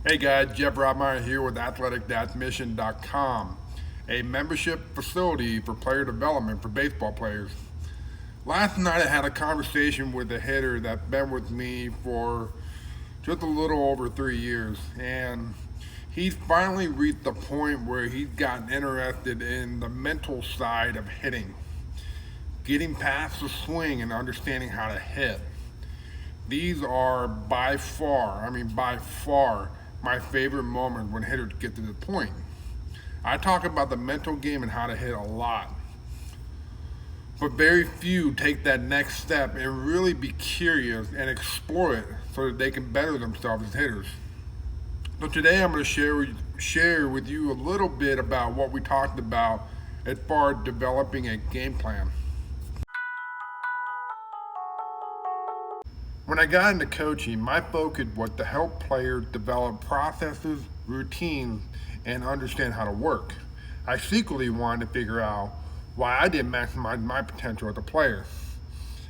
Hey guys, Geoff here with Athletic-Mission.com, a membership facility for player development for baseball players. Last night I had a conversation with a hitter that's been with me for just a little over 3 years, and he's finally reached the point where he's gotten interested in the mental side of hitting, getting past the swing and understanding how to hit. These are by far, my favorite moments when hitters get to this point. I talk about the mental game and how to hit a lot, but very few take that next step and really be curious and explore it so that they can better themselves as hitters. So today I'm going to share with you a little bit about what we talked about as far as developing a game plan. When I got into coaching, my focus was to help players develop processes, routines, and understand how to work. I secretly wanted to figure out why I didn't maximize my potential as a player.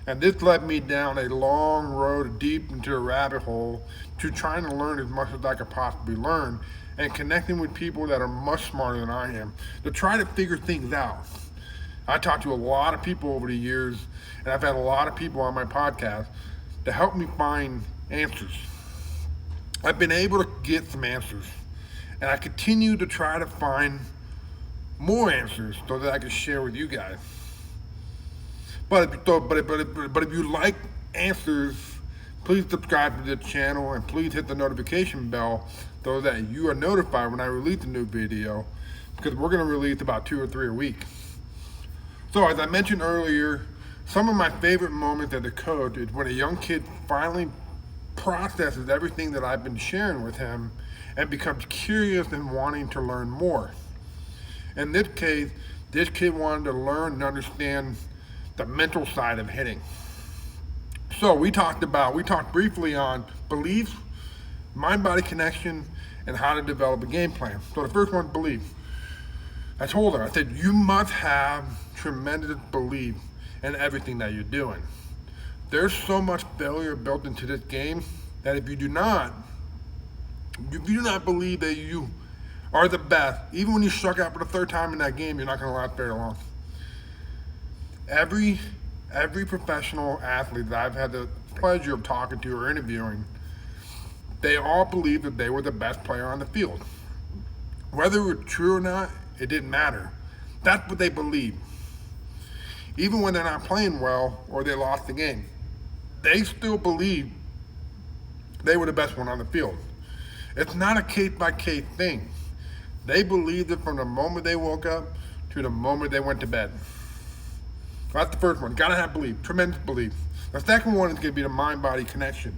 And this led me down a long road deep into a rabbit hole to trying to learn as much as I could possibly learn and connecting with people that are much smarter than I am to try to figure things out. I talked to a lot of people over the years, and I've had a lot of people on my podcast to help me find answers. I've been able to get some answers, and I continue to try to find more answers so that I can share with you guys. But if you like answers, please subscribe to the channel and please hit the notification bell so that you are notified when I release a new video, because we're going to release about 2 or 3 a week. So as I mentioned earlier, some of my favorite moments as a coach is when a young kid finally processes everything that I've been sharing with him and becomes curious and wanting to learn more. In this case, this kid wanted to learn and understand the mental side of hitting. So we talked briefly on belief, mind-body connection, and how to develop a game plan. So the first one, belief. I told her, I said, you must have tremendous belief in everything that you're doing. There's so much failure built into this game that if you do not believe that you are the best, even when you struck out for the third time in that game, you're not going to last very long. Every professional athlete that I've had the pleasure of talking to or interviewing, they all believe that they were the best player on the field. Whether it was true or not, it didn't matter. That's what they believed. Even when they're not playing well or they lost the game, they still believe they were the best one on the field. It's not a case-by-case thing. They believed it from the moment they woke up to the moment they went to bed. That's the first one. Gotta have belief, tremendous belief. The second one is gonna be the mind-body connection.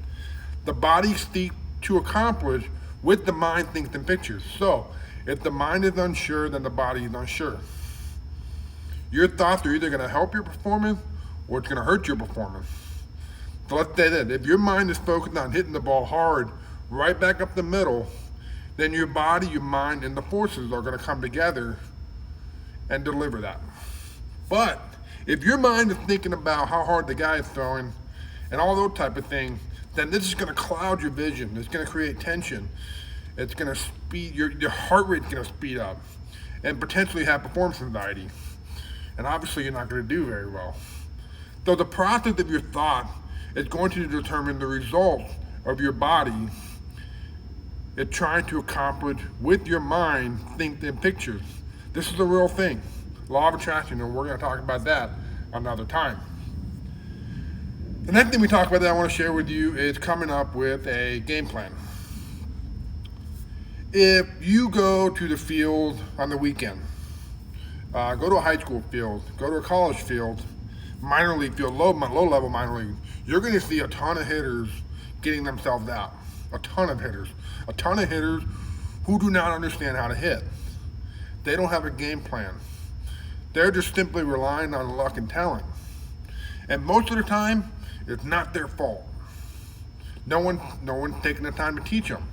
The body seeks to accomplish with the mind thinks in pictures. So if the mind is unsure, then the body is unsure. Your thoughts are either going to help your performance or it's going to hurt your performance. So let's say that if your mind is focused on hitting the ball hard, right back up the middle, then your body, your mind, and the forces are going to come together and deliver that. But if your mind is thinking about how hard the guy is throwing and all those type of things, then this is going to cloud your vision. It's going to create tension. It's going to speed, your heart rate is going to speed up and potentially have performance anxiety. And obviously you're not going to do very well. So the process of your thought is going to determine the results of your body it's trying to accomplish with your mind, think in pictures. This is a real thing. Law of attraction, and we're going to talk about that another time. The next thing we talk about that I want to share with you is coming up with a game plan. If you go to the field on the weekend, go to a high school field, go to a college field, minor league field, low-level minor league, you're going to see a ton of hitters getting themselves out. A ton of hitters who do not understand how to hit. They don't have a game plan. They're just simply relying on luck and talent. And most of the time, it's not their fault. No one's taking the time to teach them.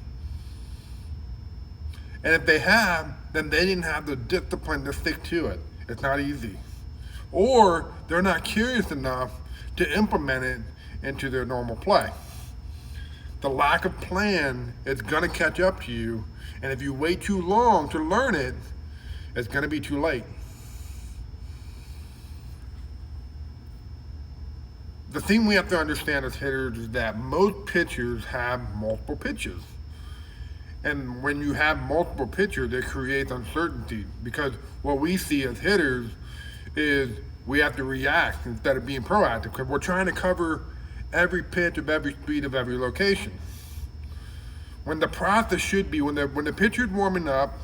And if they have, then they didn't have the discipline to stick to it. It's not easy. Or they're not curious enough to implement it into their normal play. The lack of plan is going to catch up to you, and if you wait too long to learn it, it's going to be too late. The thing we have to understand as hitters is that most pitchers have multiple pitches. And when you have multiple pitchers, it creates uncertainty, because what we see as hitters is we have to react instead of being proactive, because we're trying to cover every pitch of every speed of every location. When the process should be, when the pitcher's warming up,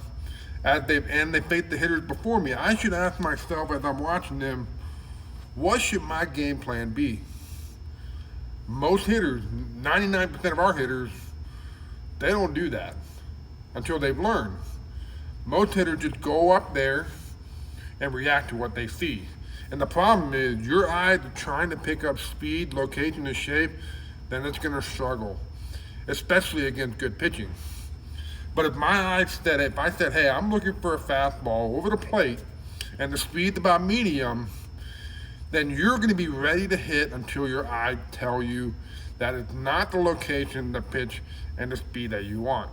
they face the hitters before me, I should ask myself as I'm watching them, what should my game plan be? Most hitters, 99% of our hitters, they don't do that until they've learned. Most hitters just go up there and react to what they see. And the problem is, your eyes are trying to pick up speed, location, and shape, then it's going to struggle, especially against good pitching. But if I said, hey, I'm looking for a fastball over the plate, and the speed's about medium, then you're going to be ready to hit until your eyes tell you that it's not the location, the pitch, and the speed that you want.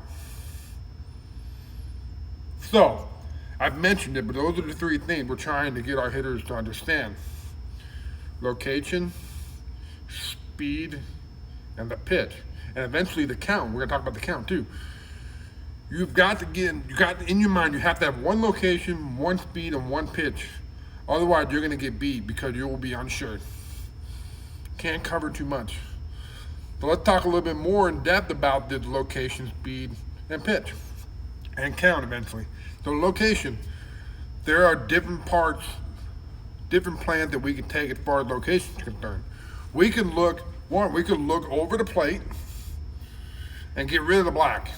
So, I've mentioned it, but those are the three things we're trying to get our hitters to understand. Location, speed, and the pitch. And eventually the count. We're going to talk about the count too. In your mind, you have to have one location, one speed, and one pitch. Otherwise, you're going to get beat because you will be unsure. Can't cover too much. So let's talk a little bit more in depth about the location, speed, and pitch. And count eventually. So location, there are different parts, different plans that we can take as far as location is concerned. We can look over the plate and get rid of the black.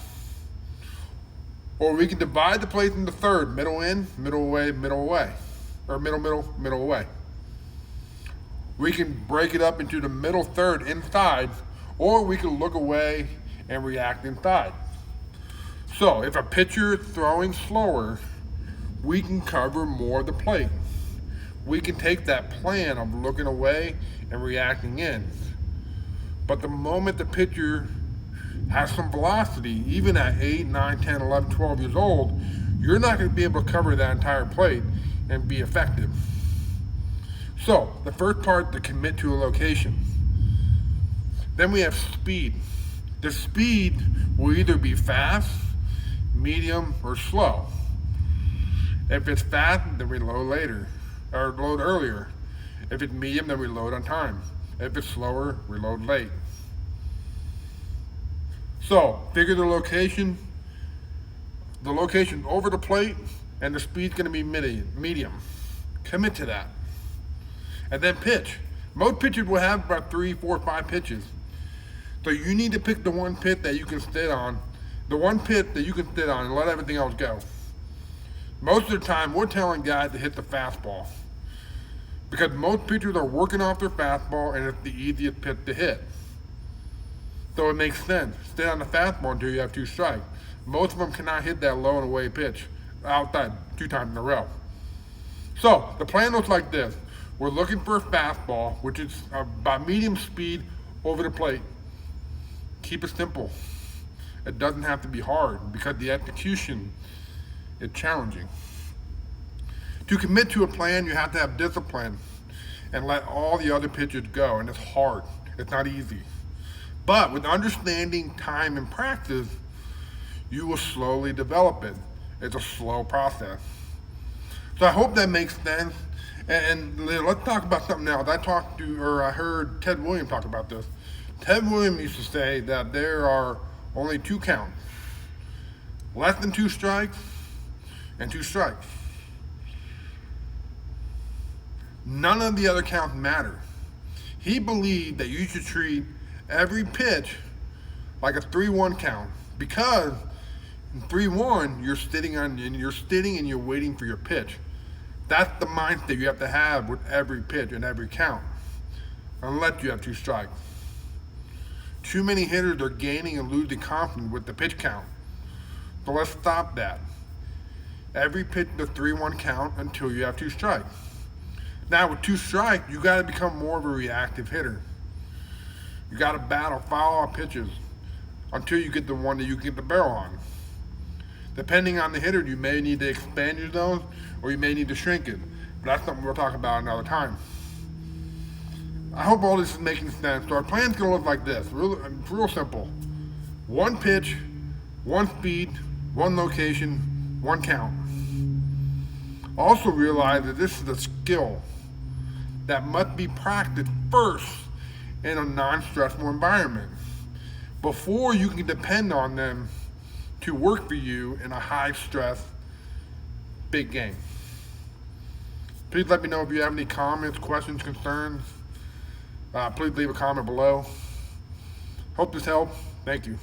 Or we can divide the plate into third, middle in, middle away, middle away. Or middle away. We can break it up into the middle third inside, or we can look away and react inside. So if a pitcher is throwing slower, we can cover more of the plate. We can take that plan of looking away and reacting in. But the moment the pitcher has some velocity, even at 8, 9, 10, 11, 12 years old, you're not going to be able to cover that entire plate and be effective. So the first part, to commit to a location. Then we have speed. The speed will either be fast, medium, or slow. If it's fast, then we load later, or load earlier. If it's medium, then we load on time. If it's slower, we load late. So, figure the location over the plate, and the speed's gonna be medium. Commit to that. And then pitch. Most pitchers will have about 3, 4, 5 pitches. So you need to pick the one pitch that you can sit on, and let everything else go. Most of the time, we're telling guys to hit the fastball, because most pitchers are working off their fastball, and it's the easiest pitch to hit. So it makes sense. Stay on the fastball until you have 2 strikes. Most of them cannot hit that low and away pitch outside 2 times in a row. So the plan looks like this. We're looking for a fastball, which is about medium speed over the plate. Keep it simple. It doesn't have to be hard, because the execution is challenging. To commit to a plan, you have to have discipline and let all the other pitches go, and it's hard. It's not easy. But with understanding, time, and practice, you will slowly develop it. It's a slow process. So I hope that makes sense. And let's talk about something else. I heard Ted Williams talk about this. Ted Williams used to say that there are only 2 counts. Less than 2 strikes and 2 strikes. None of the other counts matter. He believed that you should treat every pitch like a 3-1 count, because in 3-1 you're sitting and you're waiting for your pitch. That's the mindset you have to have with every pitch and every count, unless you have 2 strikes. Too many hitters are gaining and losing confidence with the pitch count. So let's stop that. Every pitch is a 3-1 count until you have 2 strikes. Now with 2 strikes, you got to become more of a reactive hitter. You got to follow our pitches. until you get the one that you can get the barrel on. Depending on the hitter, you may need to expand your zone or you may need to shrink it. But that's something we'll talk about another time. I hope all this is making sense. So our plan's gonna look like this, real simple. One pitch, one speed, one location, one count. Also realize that this is a skill that must be practiced first in a non-stressful environment before you can depend on them to work for you in a high-stress big game. Please let me know if you have any comments, questions, concerns. Please leave a comment below. Hope this helped. Thank you.